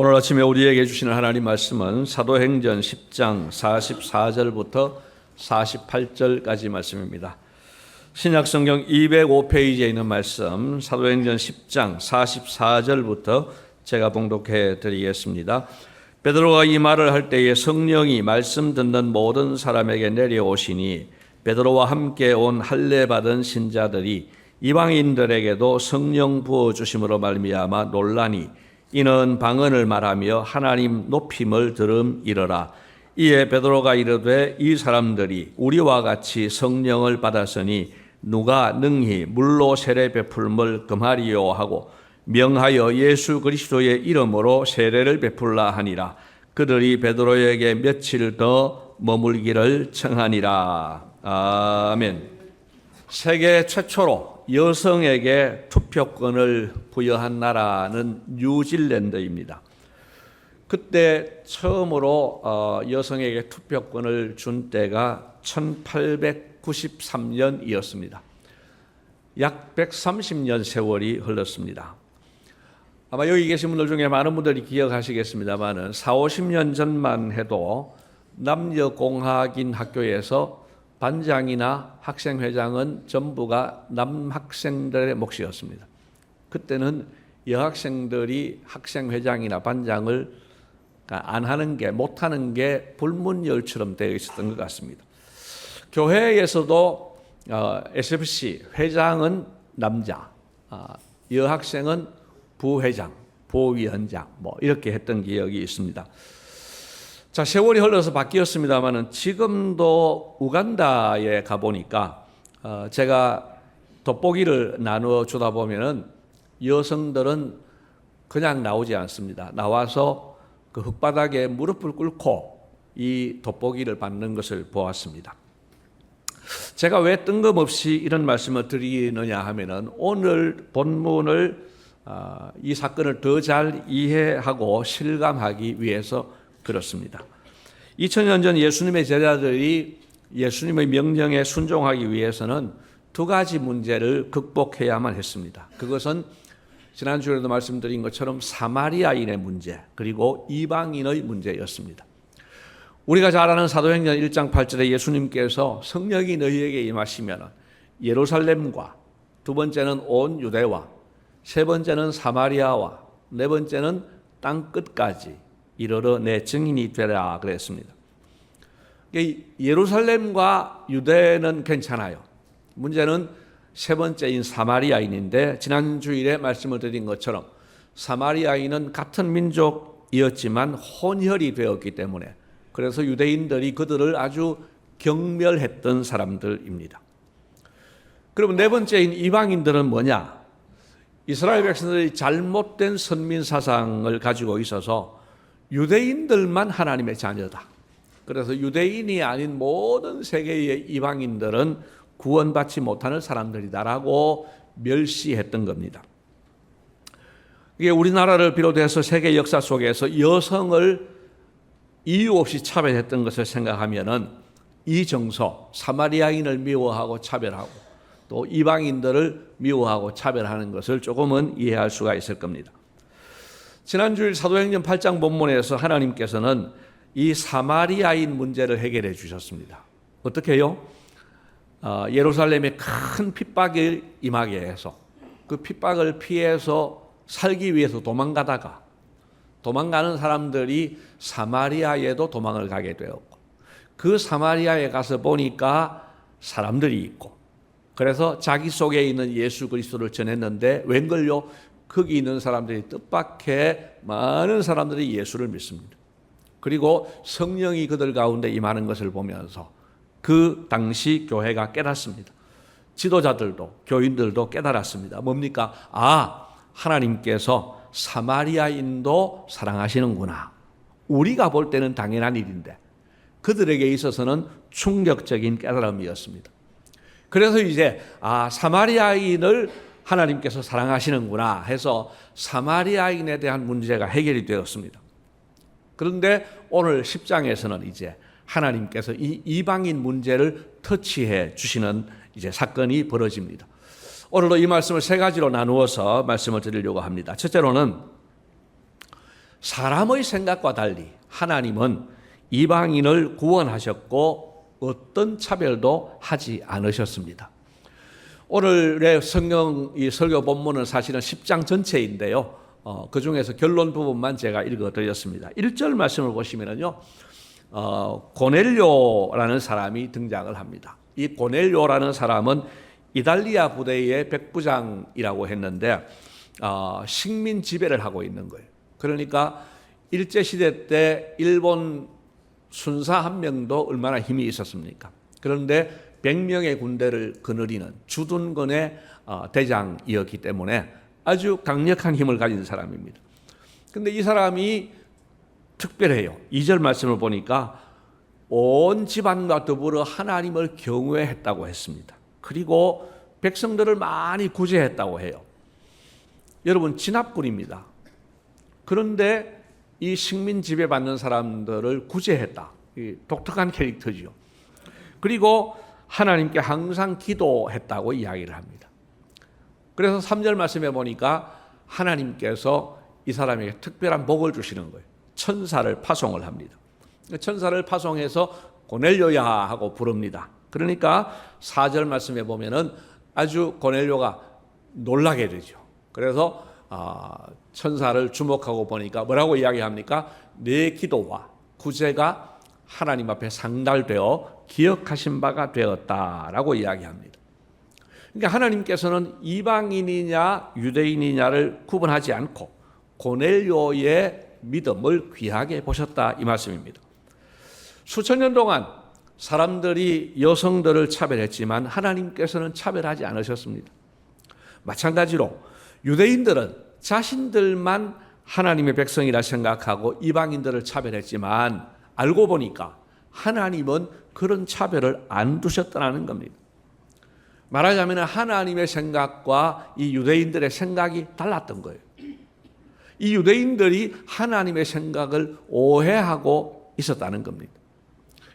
오늘 아침에 우리에게 주시는 하나님 말씀은 사도행전 10장 44절부터 48절까지 말씀입니다. 신약성경 205페이지에 있는 말씀 사도행전 10장 44절부터 제가 봉독해 드리겠습니다. 베드로가 이 말을 할 때에 성령이 말씀 듣는 모든 사람에게 내려오시니 베드로와 함께 온 할례 받은 신자들이 이방인들에게도 성령 부어주심으로 말미암아 놀라니 이는 방언을 말하며 하나님 높임을 들음이러라. 이에 베드로가 이르되 이 사람들이 우리와 같이 성령을 받았으니 누가 능히 물로 세례 베풀음을 금하리요 하고 명하여 예수 그리스도의 이름으로 세례를 베풀라 하니라. 그들이 베드로에게 며칠 더 머물기를 청하니라. 아멘. 세계 최초로 여성에게 투표권을 부여한 나라는 뉴질랜드입니다. 그때 처음으로 여성에게 투표권을 준 때가 1893년이었습니다. 약 130년 세월이 흘렀습니다. 아마 여기 계신 분들 중에 많은 분들이 기억하시겠습니다만은 40-50년 전만 해도 남녀공학인 학교에서 반장이나 학생회장은 전부가 남학생들의 몫이었습니다. 그때는 여학생들이 학생회장이나 반장을 안 하는 게, 못하는 게 불문율처럼 되어 있었던 것 같습니다. 교회에서도 SFC 회장은 남자, 여학생은 부회장, 부위원장 이렇게 했던 기억이 있습니다. 자, 세월이 흘러서 바뀌었습니다만은 지금도 우간다에 가보니까 제가 돋보기를 나누어 주다 보면은 여성들은 그냥 나오지 않습니다. 나와서 그 흙바닥에 무릎을 꿇고 이 돋보기를 받는 것을 보았습니다. 제가 왜 뜬금없이 이런 말씀을 드리느냐 하면은 오늘 본문을 이 사건을 더 잘 이해하고 실감하기 위해서 그렇습니다. 2000년 전 예수님의 제자들이 예수님의 명령에 순종하기 위해서는 두 가지 문제를 극복해야만 했습니다. 그것은 지난주에도 말씀드린 것처럼 사마리아인의 문제 그리고 이방인의 문제였습니다. 우리가 잘 아는 사도행전 1장 8절에 예수님께서 성령이 너희에게 임하시면 예루살렘과 두 번째는 온 유대와 세 번째는 사마리아와 네 번째는 땅 끝까지 이르러 내 증인이 되라 그랬습니다. 예루살렘과 유대는 괜찮아요. 문제는 세 번째인 사마리아인인데 지난 주일에 말씀을 드린 것처럼 사마리아인은 같은 민족이었지만 혼혈이 되었기 때문에 그래서 유대인들이 그들을 아주 경멸했던 사람들입니다. 그럼 네 번째인 이방인들은 뭐냐? 이스라엘 백성들이 잘못된 선민 사상을 가지고 있어서 유대인들만 하나님의 자녀다. 그래서 유대인이 아닌 모든 세계의 이방인들은 구원받지 못하는 사람들이다라고 멸시했던 겁니다. 이게 우리나라를 비롯해서 세계 역사 속에서 여성을 이유 없이 차별했던 것을 생각하면은 이 정서, 사마리아인을 미워하고 차별하고 또 이방인들을 미워하고 차별하는 것을 조금은 이해할 수가 있을 겁니다. 지난주일 사도행전 8장 본문에서 하나님께서는 이 사마리아인 문제를 해결해 주셨습니다. 어떻게 해요? 예루살렘에 큰 핍박이 임하게 해서 그 핍박을 피해서 살기 위해서 도망가는 사람들이 사마리아에도 도망을 가게 되었고 그 사마리아에 가서 보니까 사람들이 있고 그래서 자기 속에 있는 예수 그리스도를 전했는데 웬걸요? 거기 있는 사람들이 뜻밖의 많은 사람들이 예수를 믿습니다. 그리고 성령이 그들 가운데 임하는 것을 보면서 그 당시 교회가 깨닫습니다. 지도자들도 교인들도 깨달았습니다. 뭡니까? 하나님께서 사마리아인도 사랑하시는구나. 우리가 볼 때는 당연한 일인데 그들에게 있어서는 충격적인 깨달음이었습니다. 그래서 이제 사마리아인을 하나님께서 사랑하시는구나 해서 사마리아인에 대한 문제가 해결이 되었습니다. 그런데 오늘 10장에서는 이제 하나님께서 이 이방인 문제를 터치해 주시는 이제 사건이 벌어집니다. 오늘도 이 말씀을 세 가지로 나누어서 말씀을 드리려고 합니다. 첫째로는 사람의 생각과 달리 하나님은 이방인을 구원하셨고 어떤 차별도 하지 않으셨습니다. 오늘의 성경 이 설교 본문은 사실은 10장 전체인데요. 그 중에서 결론 부분만 제가 읽어드렸습니다. 1절 말씀을 보시면요, 고넬료라는 사람이 등장을 합니다. 이 고넬료라는 사람은 이달리아 부대의 백부장이라고 했는데 식민 지배를 하고 있는 거예요. 그러니까 일제시대 때 일본 순사 한 명도 얼마나 힘이 있었습니까? 그런데 100명의 군대를 거느리는 주둔군의 대장이었기 때문에 아주 강력한 힘을 가진 사람입니다. 그런데 이 사람이 특별해요. 2절 말씀을 보니까 온 집안과 더불어 하나님을 경외했다고 했습니다. 그리고 백성들을 많이 구제했다고 해요. 여러분, 진압군입니다. 그런데 이 식민 지배받는 사람들을 구제했다. 독특한 캐릭터지요. 그리고 하나님께 항상 기도했다고 이야기를 합니다. 그래서 3절 말씀에 보니까 하나님께서 이 사람에게 특별한 복을 주시는 거예요. 천사를 파송을 합니다. 천사를 파송해서 고넬료야 하고 부릅니다. 그러니까 4절 말씀에 보면은 아주 고넬료가 놀라게 되죠. 그래서 천사를 주목하고 보니까 뭐라고 이야기합니까? 내 기도와 구제가 하나님 앞에 상달되어 기억하신 바가 되었다라고 이야기합니다. 그러니까 하나님께서는 이방인이냐 유대인이냐를 구분하지 않고 고넬료의 믿음을 귀하게 보셨다 이 말씀입니다. 수천 년 동안 사람들이 여성들을 차별했지만 하나님께서는 차별하지 않으셨습니다. 마찬가지로 유대인들은 자신들만 하나님의 백성이라 생각하고 이방인들을 차별했지만 알고 보니까 하나님은 그런 차별을 안 두셨다는 겁니다. 말하자면 하나님의 생각과 이 유대인들의 생각이 달랐던 거예요. 이 유대인들이 하나님의 생각을 오해하고 있었다는 겁니다.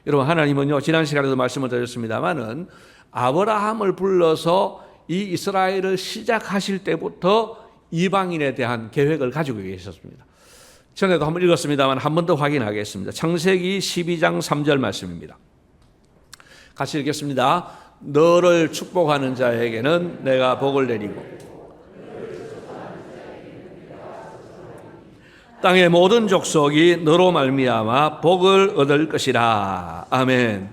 여러분, 하나님은요, 지난 시간에도 말씀을 드렸습니다마는 아브라함을 불러서 이 이스라엘을 시작하실 때부터 이방인에 대한 계획을 가지고 계셨습니다. 전에도 한번 읽었습니다만 한 번 더 확인하겠습니다. 창세기 12장 3절 말씀입니다. 같이 읽겠습니다. 너를 축복하는 자에게는 내가 복을 내리고 땅의 모든 족속이 너로 말미암아 복을 얻을 것이라. 아멘.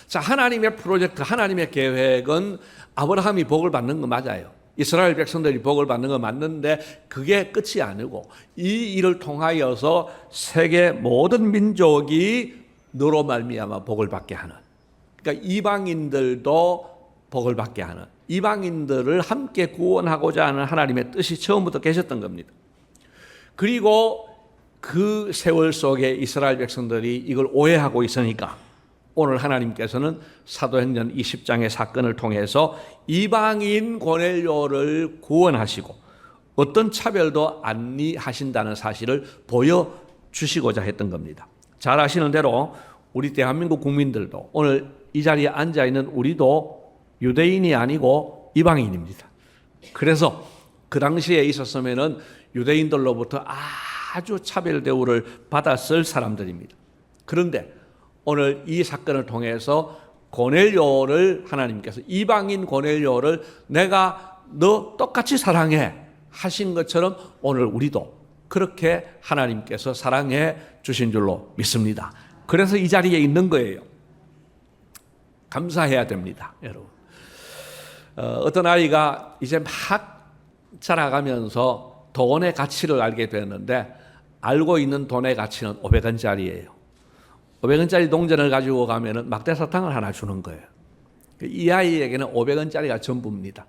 자, 하나님의 프로젝트, 하나님의 계획은 아브라함이 복을 받는 거 맞아요. 이스라엘 백성들이 복을 받는 거 맞는데 그게 끝이 아니고 이 일을 통하여서 세계 모든 민족이 너로 말미암아 복을 받게 하는, 그러니까 이방인들도 복을 받게 하는, 이방인들을 함께 구원하고자 하는 하나님의 뜻이 처음부터 계셨던 겁니다. 그리고 그 세월 속에 이스라엘 백성들이 이걸 오해하고 있으니까 오늘 하나님께서는 사도행전 20장의 사건을 통해서 이방인 고넬료를 구원하시고 어떤 차별도 안 하신다는 사실을 보여주시고자 했던 겁니다. 잘 아시는 대로 우리 대한민국 국민들도 오늘 이 자리에 앉아있는 우리도 유대인이 아니고 이방인입니다. 그래서 그 당시에 있었으면은 유대인들로부터 아주 차별 대우를 받았을 사람들입니다. 그런데 오늘 이 사건을 통해서 고넬료를 하나님께서 이방인 고넬료를 내가 너 똑같이 사랑해 하신 것처럼 오늘 우리도 그렇게 하나님께서 사랑해 주신 줄로 믿습니다. 그래서 이 자리에 있는 거예요. 감사해야 됩니다, 여러분. 어떤 아이가 이제 막 자라가면서 돈의 가치를 알게 되었는데 알고 있는 돈의 가치는 500원짜리예요. 500원짜리 동전을 가지고 가면은 막대사탕을 하나 주는 거예요. 이 아이에게는 500원짜리가 전부입니다.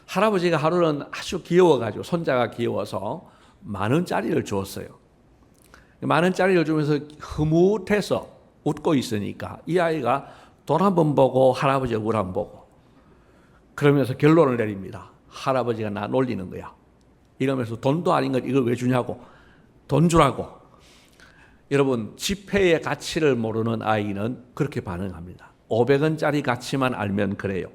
할아버지가 하루는 아주 귀여워가지고 손자가 귀여워서 10,000원짜리를 주었어요. 10,000원짜리를 주면서 흐뭇해서 웃고 있으니까 이 아이가 돈 한 번 보고 할아버지 얼굴 한 번 보고 그러면서 결론을 내립니다. 할아버지가 나 놀리는 거야. 이러면서 돈도 아닌 걸 이걸 왜 주냐고, 돈 주라고. 여러분, 지폐의 가치를 모르는 아이는 그렇게 반응합니다. 500원짜리 가치만 알면 그래요.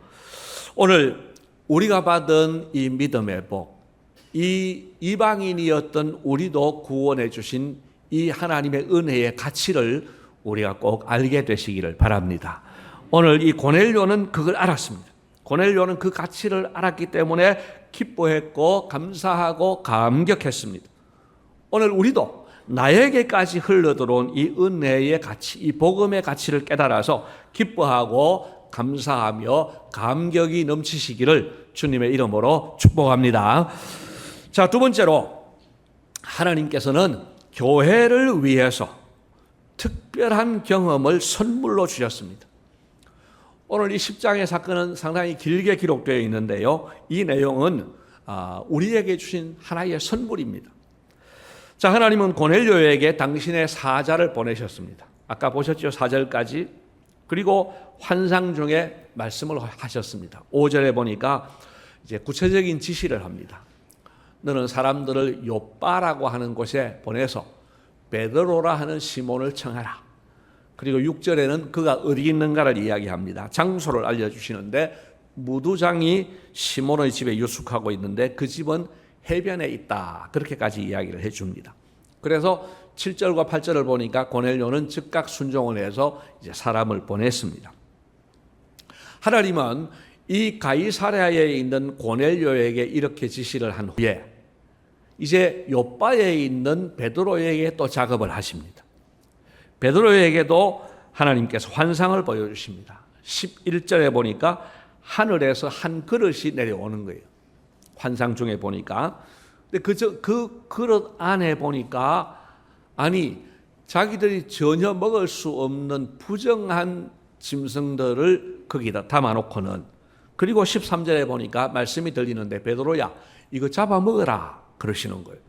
오늘 우리가 받은 이 믿음의 복, 이 이방인이었던 우리도 구원해 주신 이 하나님의 은혜의 가치를 우리가 꼭 알게 되시기를 바랍니다. 오늘 이 고넬료는 그걸 알았습니다. 고넬료는 그 가치를 알았기 때문에 기뻐했고 감사하고 감격했습니다. 오늘 우리도 나에게까지 흘러들어온 이 은혜의 가치, 이 복음의 가치를 깨달아서 기뻐하고 감사하며 감격이 넘치시기를 주님의 이름으로 축복합니다. 자, 두 번째로 하나님께서는 교회를 위해서 특별한 경험을 선물로 주셨습니다. 오늘 이 10장의 사건은 상당히 길게 기록되어 있는데요. 이 내용은 우리에게 주신 하나의 선물입니다. 자, 하나님은 고넬료에게 당신의 사자를 보내셨습니다. 아까 보셨죠? 4절까지. 그리고 환상 중에 말씀을 하셨습니다. 5절에 보니까 이제 구체적인 지시를 합니다. 너는 사람들을 요빠라고 하는 곳에 보내서 베드로라 하는 시몬을 청하라. 그리고 6절에는 그가 어디 있는가를 이야기합니다. 장소를 알려주시는데 무두장이 시몬의 집에 유숙하고 있는데 그 집은 해변에 있다. 그렇게까지 이야기를 해줍니다. 그래서 7절과 8절을 보니까 고넬료는 즉각 순종을 해서 이제 사람을 보냈습니다. 하나님은 이 가이사랴에 있는 고넬료에게 이렇게 지시를 한 후에 이제 요빠에 있는 베드로에게 또 작업을 하십니다. 베드로에게도 하나님께서 환상을 보여주십니다. 11절에 보니까 하늘에서 한 그릇이 내려오는 거예요. 환상 중에 보니까. 근데 그 그릇 안에 보니까 아니 자기들이 전혀 먹을 수 없는 부정한 짐승들을 거기다 담아놓고는 그리고 13절에 보니까 말씀이 들리는데 베드로야 이거 잡아 먹어라 그러시는 거예요.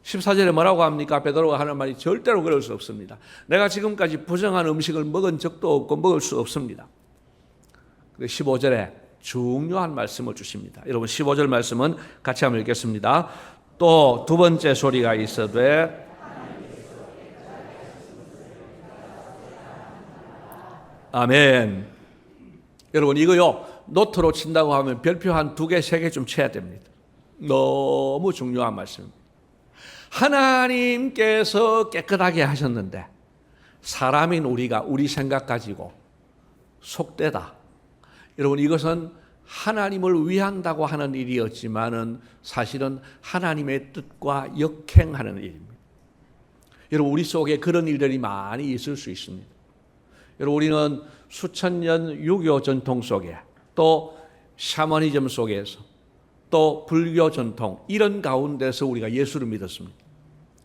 14절에 뭐라고 합니까? 베드로가 하는 말이 절대로 그럴 수 없습니다. 내가 지금까지 부정한 음식을 먹은 적도 없고 먹을 수 없습니다. 15절에 중요한 말씀을 주십니다. 여러분 15절 말씀은 같이 한번 읽겠습니다. 또 두 번째 소리가 있어되 아멘. 여러분 이거요 노트로 친다고 하면 별표 한 2개, 3개 좀 쳐야 됩니다. 너무 중요한 말씀입니다. 하나님께서 깨끗하게 하셨는데 사람인 우리가 우리 생각 가지고 속되다. 여러분 이것은 하나님을 위한다고 하는 일이었지만은 사실은 하나님의 뜻과 역행하는 일입니다. 여러분 우리 속에 그런 일들이 많이 있을 수 있습니다. 여러분 우리는 수천 년 유교 전통 속에 또 샤머니즘 속에서 또 불교 전통 이런 가운데서 우리가 예수를 믿었습니다.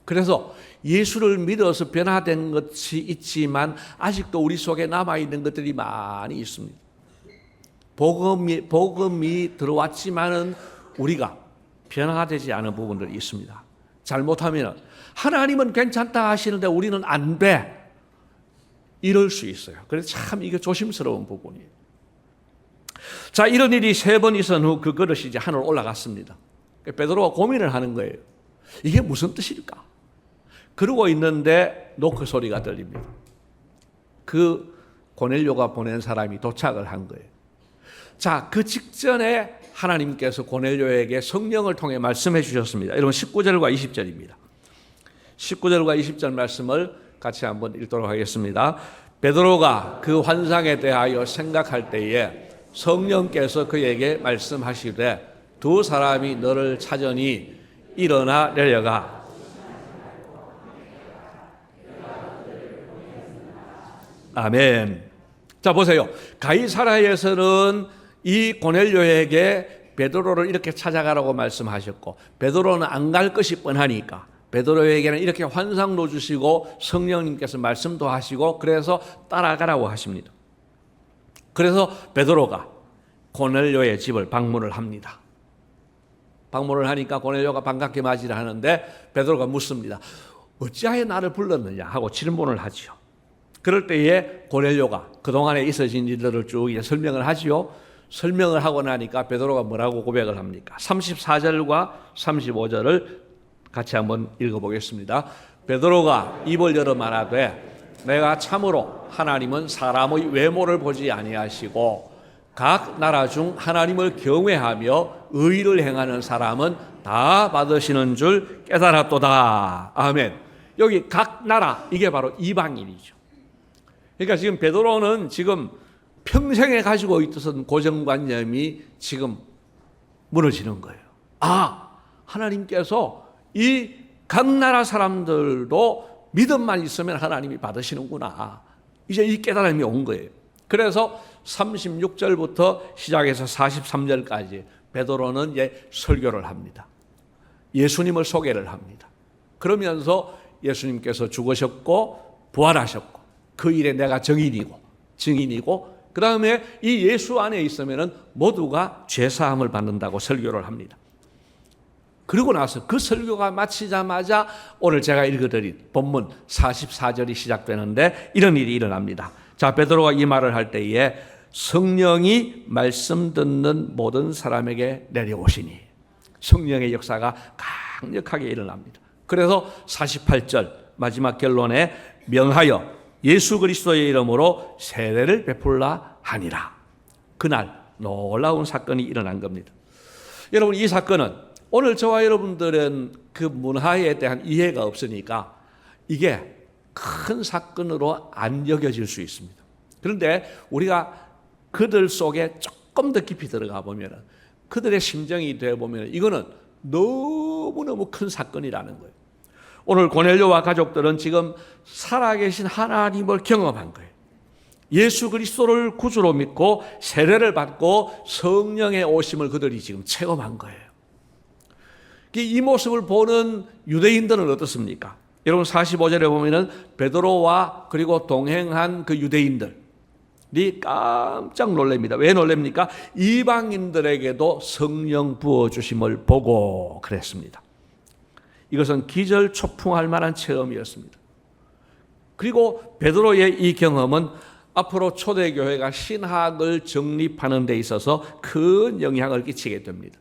그래서 예수를 믿어서 변화된 것이 있지만 아직도 우리 속에 남아있는 것들이 많이 있습니다. 복음이 들어왔지만은 우리가 변화되지 않은 부분들이 있습니다. 잘못하면 하나님은 괜찮다 하시는데 우리는 안 돼. 이럴 수 있어요. 그래서 참 이게 조심스러운 부분이에요. 자, 이런 일이 3번 있은 후 그 그릇이 이제 하늘로 올라갔습니다. 베드로가 고민을 하는 거예요. 이게 무슨 뜻일까? 그러고 있는데 노크 소리가 들립니다. 그 고넬료가 보낸 사람이 도착을 한 거예요. 자, 그 직전에 하나님께서 고넬료에게 성령을 통해 말씀해 주셨습니다. 여러분 19절과 20절입니다. 19절과 20절 말씀을 같이 한번 읽도록 하겠습니다. 베드로가 그 환상에 대하여 생각할 때에 성령께서 그에게 말씀하시되 두 사람이 너를 찾으니 일어나 내려가. 아멘. 자 보세요. 가이사랴에서는 이 고넬료에게 베드로를 이렇게 찾아가라고 말씀하셨고 베드로는 안 갈 것이 뻔하니까 베드로에게는 이렇게 환상도 주시고 성령님께서 말씀도 하시고 그래서 따라가라고 하십니다. 그래서 베드로가 고넬료의 집을 방문을 합니다. 방문을 하니까 고넬료가 반갑게 맞이를 하는데 베드로가 묻습니다. 어찌하여 나를 불렀느냐 하고 질문을 하지요. 그럴 때에 고넬료가 그동안에 있어진 일들을 쭉 설명을 하지요. 설명을 하고 나니까 베드로가 뭐라고 고백을 합니까? 34절과 35절을 같이 한번 읽어보겠습니다. 베드로가 입을 열어 말하되 내가 참으로 하나님은 사람의 외모를 보지 아니하시고 각 나라 중 하나님을 경외하며 의를 행하는 사람은 다 받으시는 줄 깨달았도다. 아멘. 여기 각 나라, 이게 바로 이방인이죠. 그러니까 지금 베드로는 지금 평생에 가지고 있던 고정관념이 지금 무너지는 거예요. 하나님께서 이 각 나라 사람들도 믿음만 있으면 하나님이 받으시는구나. 이제 이 깨달음이 온 거예요. 그래서 36절부터 시작해서 43절까지 베드로는 이제 설교를 합니다. 예수님을 소개를 합니다. 그러면서 예수님께서 죽으셨고 부활하셨고 그 일에 내가 증인이고 그 다음에 이 예수 안에 있으면 모두가 죄사함을 받는다고 설교를 합니다. 그리고 나서 그 설교가 마치자마자 오늘 제가 읽어드린 본문 44절이 시작되는데 이런 일이 일어납니다. 자, 베드로가 이 말을 할 때에 성령이 말씀 듣는 모든 사람에게 내려오시니, 성령의 역사가 강력하게 일어납니다. 그래서 48절 마지막 결론에 명하여 예수 그리스도의 이름으로 세례를 베풀라 하니라. 그날 놀라운 사건이 일어난 겁니다. 여러분, 이 사건은 오늘 저와 여러분들은 그 문화에 대한 이해가 없으니까 이게 큰 사건으로 안 여겨질 수 있습니다. 그런데 우리가 그들 속에 조금 더 깊이 들어가 보면 그들의 심정이 되어 보면 이거는 너무너무 큰 사건이라는 거예요. 오늘 고넬료와 가족들은 지금 살아계신 하나님을 경험한 거예요. 예수 그리스도를 구주로 믿고 세례를 받고 성령의 오심을 그들이 지금 체험한 거예요. 이 모습을 보는 유대인들은 어떻습니까? 여러분 45절에 보면은 베드로와 그리고 동행한 그 유대인들이 깜짝 놀랍니다. 왜 놀랍니까? 이방인들에게도 성령 부어주심을 보고 그랬습니다. 이것은 기절초풍할 만한 체험이었습니다. 그리고 베드로의 이 경험은 앞으로 초대교회가 신학을 정립하는 데 있어서 큰 영향을 끼치게 됩니다.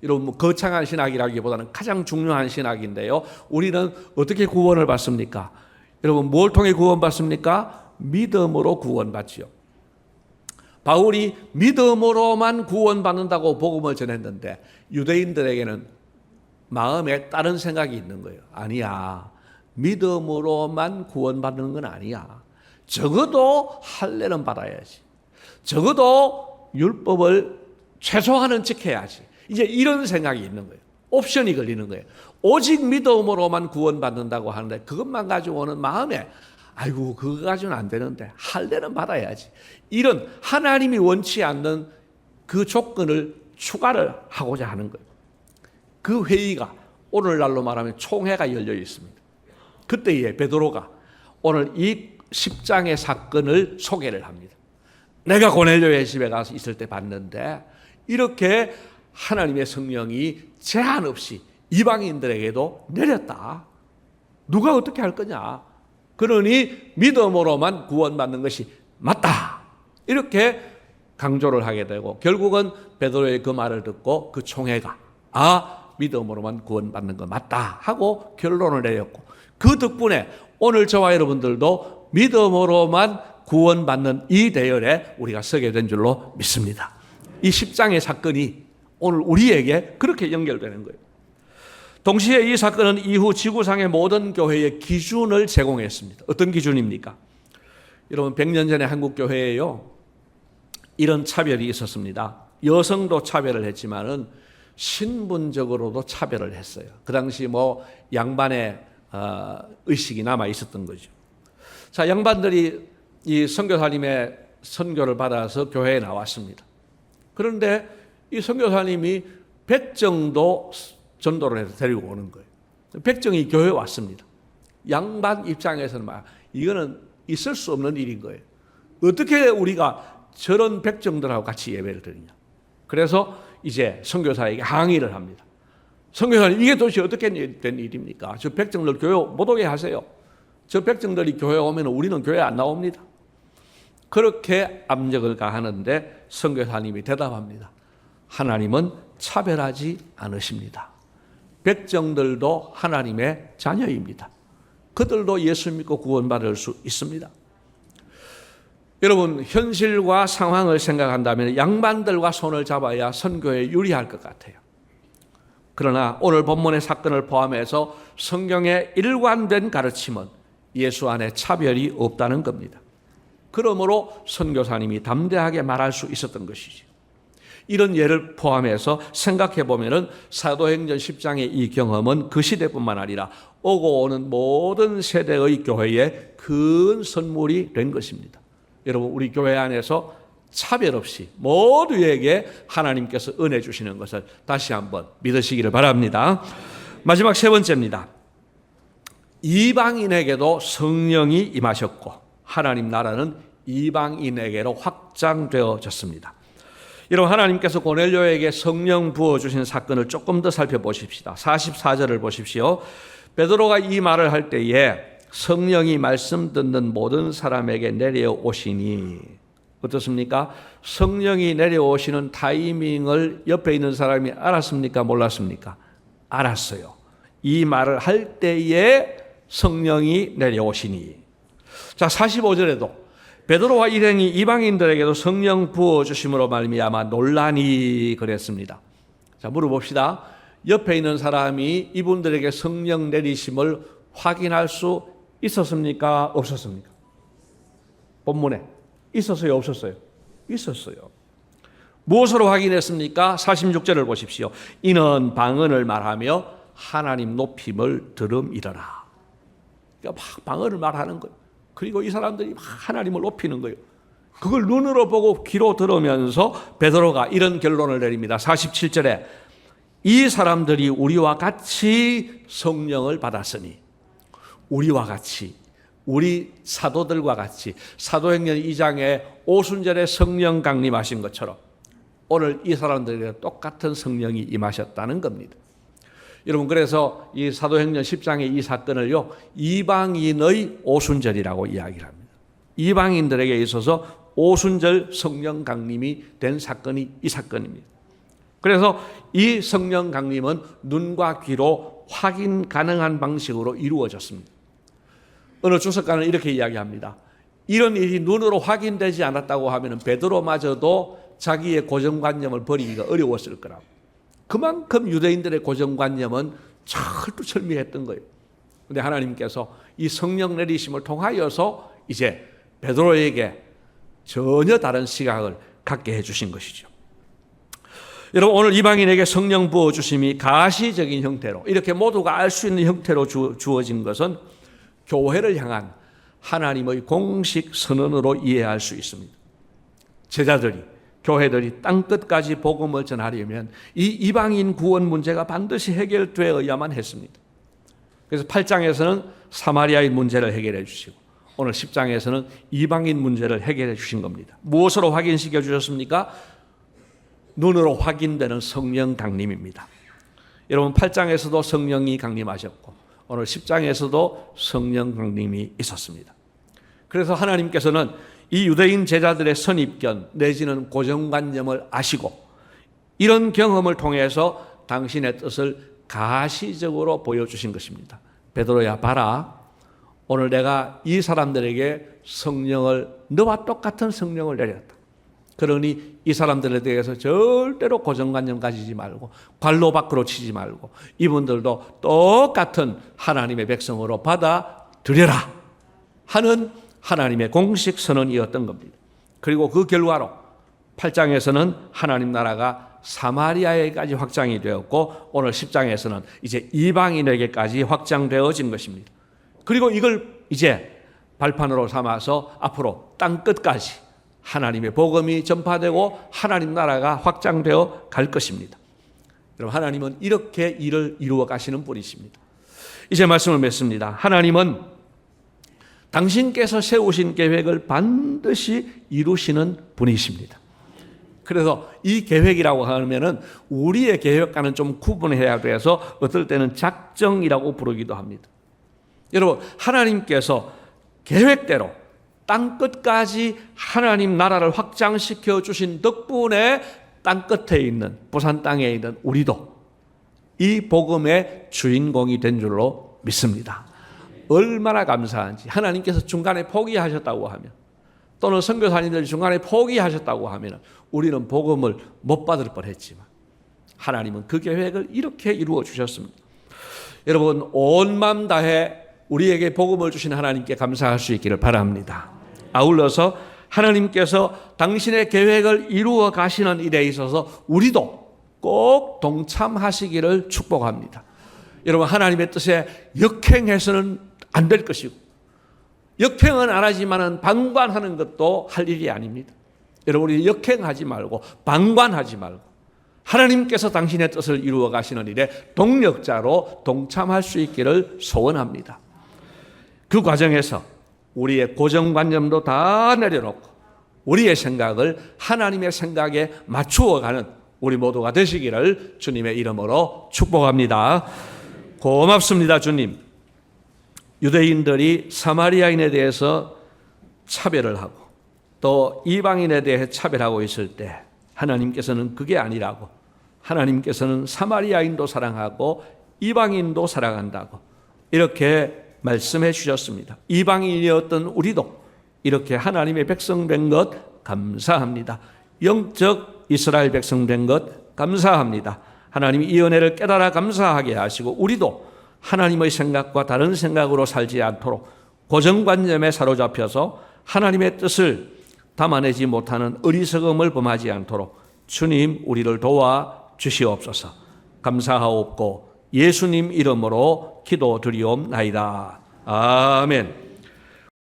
여러분, 거창한 신학이라기보다는 가장 중요한 신학인데요. 우리는 어떻게 구원을 받습니까? 여러분, 뭘 통해 구원받습니까? 믿음으로 구원받지요. 바울이 믿음으로만 구원받는다고 복음을 전했는데 유대인들에게는 마음에 다른 생각이 있는 거예요. 아니야. 믿음으로만 구원받는 건 아니야. 적어도 할례는 받아야지. 적어도 율법을 최소한은 지켜야지. 이제 이런 생각이 있는 거예요. 옵션이 걸리는 거예요. 오직 믿음으로만 구원받는다고 하는데 그것만 가지고는 마음에 아이고 그거 가지고는 안 되는데 할례는 받아야지. 이런 하나님이 원치 않는 그 조건을 추가를 하고자 하는 거예요. 그 회의가 오늘날로 말하면 총회가 열려 있습니다. 그때에 베드로가 오늘 이 10장의 사건을 소개를 합니다. 내가 고넬료의 집에 가서 있을 때 봤는데 이렇게 하나님의 성령이 제한 없이 이방인들에게도 내렸다. 누가 어떻게 할 거냐? 그러니 믿음으로만 구원받는 것이 맞다. 이렇게 강조를 하게 되고 결국은 베드로의 그 말을 듣고 그 총회가 믿음으로만 구원받는 거 맞다 하고 결론을 내렸고 그 덕분에 오늘 저와 여러분들도 믿음으로만 구원받는 이 대열에 우리가 서게 된 줄로 믿습니다. 이 10장의 사건이 오늘 우리에게 그렇게 연결되는 거예요. 동시에 이 사건은 이후 지구상의 모든 교회의 기준을 제공했습니다. 어떤 기준입니까? 여러분 100년 전에 한국 교회에요 이런 차별이 있었습니다. 여성도 차별을 했지만은 신분적으로도 차별을 했어요. 그 당시 양반의 의식이 남아 있었던 거죠. 자, 양반들이 이 선교사님의 선교를 받아서 교회에 나왔습니다. 그런데 이 선교사님이 백정도 전도를 해서 데리고 오는 거예요. 백정이 교회에 왔습니다. 양반 입장에서는 이거는 있을 수 없는 일인 거예요. 어떻게 우리가 저런 백정들하고 같이 예배를 드리냐. 그래서 이제 선교사에게 항의를 합니다. 선교사님, 이게 도대체 어떻게 된 일입니까? 저 백정들 교회 못 오게 하세요. 저 백정들이 교회 오면 우리는 교회 안 나옵니다. 그렇게 압력을 가하는데 선교사님이 대답합니다. 하나님은 차별하지 않으십니다. 백정들도 하나님의 자녀입니다. 그들도 예수 믿고 구원받을 수 있습니다. 여러분, 현실과 상황을 생각한다면 양반들과 손을 잡아야 선교에 유리할 것 같아요. 그러나 오늘 본문의 사건을 포함해서 성경의 일관된 가르침은 예수 안에 차별이 없다는 겁니다. 그러므로 선교사님이 담대하게 말할 수 있었던 것이죠. 이런 예를 포함해서 생각해 보면은 사도행전 10장의 이 경험은 그 시대뿐만 아니라 오고 오는 모든 세대의 교회에 큰 선물이 된 것입니다. 여러분, 우리 교회 안에서 차별 없이 모두에게 하나님께서 은혜 주시는 것을 다시 한번 믿으시기를 바랍니다. 마지막 세 번째입니다. 이방인에게도 성령이 임하셨고 하나님 나라는 이방인에게로 확장되어졌습니다. 여러분, 하나님께서 고넬료에게 성령 부어주신 사건을 조금 더 살펴보십시다. 44절을 보십시오. 베드로가 이 말을 할 때에 성령이 말씀 듣는 모든 사람에게 내려오시니, 어떻습니까? 성령이 내려오시는 타이밍을 옆에 있는 사람이 알았습니까? 몰랐습니까? 알았어요. 이 말을 할 때에 성령이 내려오시니. 자, 45절에도 베드로와 일행이 이방인들에게도 성령 부어주심으로 말미암아 놀라니 그랬습니다. 자, 물어봅시다. 옆에 있는 사람이 이분들에게 성령 내리심을 확인할 수 있었습니까? 없었습니까? 본문에 있었어요? 없었어요? 있었어요. 무엇으로 확인했습니까? 46절을 보십시오. 이는 방언을 말하며 하나님 높임을 들음이러라. 그러니까 막 방언을 말하는 거예요. 그리고 이 사람들이 막 하나님을 높이는 거예요. 그걸 눈으로 보고 귀로 들으면서 베드로가 이런 결론을 내립니다. 47절에 이 사람들이 우리와 같이 성령을 받았으니, 우리와 같이, 우리 사도들과 같이 사도행전 2장에 오순절에 성령 강림하신 것처럼 오늘 이 사람들에게 똑같은 성령이 임하셨다는 겁니다. 여러분, 그래서 이 사도행전 10장의 이 사건을요, 이방인의 오순절이라고 이야기를 합니다. 이방인들에게 있어서 오순절 성령 강림이 된 사건이 이 사건입니다. 그래서 이 성령 강림은 눈과 귀로 확인 가능한 방식으로 이루어졌습니다. 어느 주석가는 이렇게 이야기합니다. 이런 일이 눈으로 확인되지 않았다고 하면 베드로마저도 자기의 고정관념을 버리기가 어려웠을 거라고. 그만큼 유대인들의 고정관념은 철두철미했던 거예요. 그런데 하나님께서 이 성령 내리심을 통하여서 이제 베드로에게 전혀 다른 시각을 갖게 해주신 것이죠. 여러분, 오늘 이방인에게 성령 부어주심이 가시적인 형태로, 이렇게 모두가 알 수 있는 형태로 주어진 것은 교회를 향한 하나님의 공식 선언으로 이해할 수 있습니다. 제자들이, 교회들이 땅끝까지 복음을 전하려면 이 이방인 구원 문제가 반드시 해결되어야만 했습니다. 그래서 8장에서는 사마리아인 문제를 해결해 주시고 오늘 10장에서는 이방인 문제를 해결해 주신 겁니다. 무엇으로 확인시켜 주셨습니까? 눈으로 확인되는 성령 강림입니다. 여러분, 8장에서도 성령이 강림하셨고 오늘 10장에서도 성령 강림이 있었습니다. 그래서 하나님께서는 이 유대인 제자들의 선입견 내지는 고정관념을 아시고 이런 경험을 통해서 당신의 뜻을 가시적으로 보여주신 것입니다. 베드로야, 봐라. 오늘 내가 이 사람들에게 성령을, 너와 똑같은 성령을 내렸다. 그러니 이 사람들에 대해서 절대로 고정관념 가지지 말고 관로 밖으로 치지 말고 이분들도 똑같은 하나님의 백성으로 받아들여라 하는 하나님의 공식 선언이었던 겁니다. 그리고 그 결과로 8장에서는 하나님 나라가 사마리아에까지 확장이 되었고 오늘 10장에서는 이제 이방인에게까지 확장되어진 것입니다. 그리고 이걸 이제 발판으로 삼아서 앞으로 땅끝까지 하나님의 복음이 전파되고 하나님 나라가 확장되어 갈 것입니다. 여러분, 하나님은 이렇게 일을 이루어 가시는 분이십니다. 이제 말씀을 맺습니다. 하나님은 당신께서 세우신 계획을 반드시 이루시는 분이십니다. 그래서 이 계획이라고 하면은 우리의 계획과는 좀 구분해야 돼서 어떨 때는 작정이라고 부르기도 합니다. 여러분, 하나님께서 계획대로 땅끝까지 하나님 나라를 확장시켜 주신 덕분에 땅끝에 있는, 부산 땅에 있는 우리도 이 복음의 주인공이 된 줄로 믿습니다. 얼마나 감사한지. 하나님께서 중간에 포기하셨다고 하면 또는 선교사님들이 중간에 포기하셨다고 하면 우리는 복음을 못 받을 뻔했지만 하나님은 그 계획을 이렇게 이루어 주셨습니다. 여러분, 온 마음 다해 우리에게 복음을 주신 하나님께 감사할 수 있기를 바랍니다. 아울러서 하나님께서 당신의 계획을 이루어 가시는 일에 있어서 우리도 꼭 동참하시기를 축복합니다. 여러분, 하나님의 뜻에 역행해서는 안 될 것이고, 역행은 안 하지만은 방관하는 것도 할 일이 아닙니다. 여러분, 우리 역행하지 말고 방관하지 말고 하나님께서 당신의 뜻을 이루어 가시는 일에 동력자로 동참할 수 있기를 소원합니다. 그 과정에서 우리의 고정관념도 다 내려놓고 우리의 생각을 하나님의 생각에 맞추어가는 우리 모두가 되시기를 주님의 이름으로 축복합니다. 고맙습니다, 주님. 유대인들이 사마리아인에 대해서 차별을 하고 또 이방인에 대해 차별하고 있을 때 하나님께서는 그게 아니라고, 하나님께서는 사마리아인도 사랑하고 이방인도 사랑한다고 이렇게 말씀해 주셨습니다. 이방인이었던 우리도 이렇게 하나님의 백성 된 것 감사합니다. 영적 이스라엘 백성 된 것 감사합니다. 하나님이 이 은혜를 깨달아 감사하게 하시고 우리도 하나님의 생각과 다른 생각으로 살지 않도록 고정관념에 사로잡혀서 하나님의 뜻을 담아내지 못하는 어리석음을 범하지 않도록 주님 우리를 도와 주시옵소서. 감사하옵고 예수님 이름으로 기도드리옵나이다. 아멘.